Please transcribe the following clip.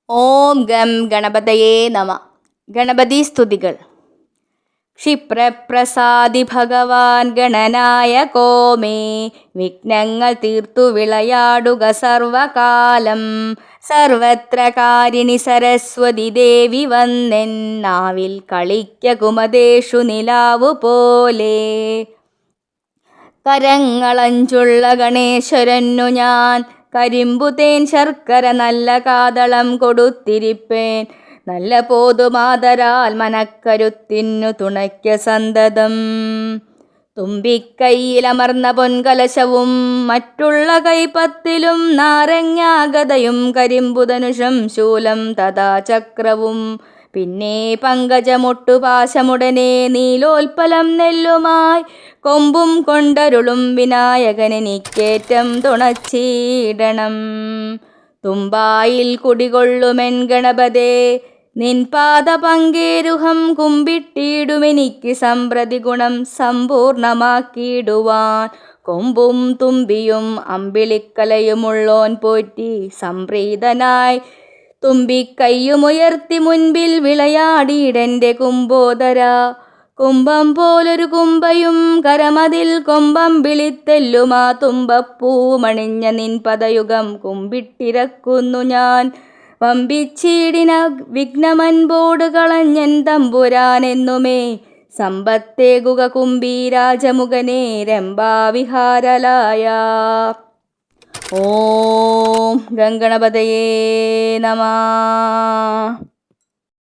ഓം gum ഗണപതയേ നമ. ഗണപതി സ്തുതികൾ. ക്ഷിപ്രപ്രസാദി ഭഗവാൻ ഗണനായകോ മേ, വിഘ്നങ്ങൾ തീർത്തു വിളയാടുക സർവകാലം. സർവത്ര കാരിണി സരസ്വതി ദേവി വന്നെൻ, നാവിൽ കളിക്ക കുമതേഷു നിലാവു പോലെ. കരങ്ങളഞ്ചുള്ള ഗണേശ്വരനു ഞാൻ, കരിമ്പുതേൻ ശർക്കര നല്ല കാതളം കൊടുത്തിരിപ്പേൻ. നല്ല പോതുമാതരാൽ മനക്കരുത്തിനു തുണയ്ക്ക സന്തതം. തുമ്പിക്കൈയിലമർന്ന പൊൻകലശവും മറ്റുള്ള കൈപ്പത്തിലും നാരങ്ങാഗതയും കരിമ്പുധനുഷം ശൂലം തഥാ ചക്രവും. പിന്നെ പങ്കജമൊട്ടുപാശമുടനെ നീലോൽപ്പലം നെല്ലുമായി, കൊമ്പും കൊണ്ടരുളും വിനായകനെനിക്കേറ്റം തുണച്ചിടണം. തുമ്പായിൽ കുടികൊള്ളുമെൻ ഗണപതേ, നിൻ പാദപങ്കേരുഹം കുമ്പിട്ടിടുമെനിക്ക് സമ്പ്രതി ഗുണം സമ്പൂർണമാക്കിയിടുവാൻ. കൊമ്പും തുമ്പിയും അമ്പിളിക്കലയുമുള്ളോൻ പോറ്റി സംപ്രീതനായി, തുമ്പിക്കൈയുമുയർത്തി മുൻപിൽ വിളയാടിയിടെൻ്റെ കുംഭോദര. കുംഭം പോലൊരു കുംഭയും കരമതിൽ കൊമ്പമ്പിളിത്തെല്ലുമാ തുമ്പപ്പൂമണിഞ്ഞ നിൻ പദയുഗം കുമ്പിട്ടിരക്കുന്നു ഞാൻ. വമ്പിച്ചീടിന വിഘ്നമൻപോട് കളഞ്ഞൻ തമ്പുരാനെന്നുമേ, സമ്പത്തേകുക കുംഭീരാജമുഖനേ രംഭാവിഹാരലായ. ഓം ഗംഗണപതയേ നമഃ.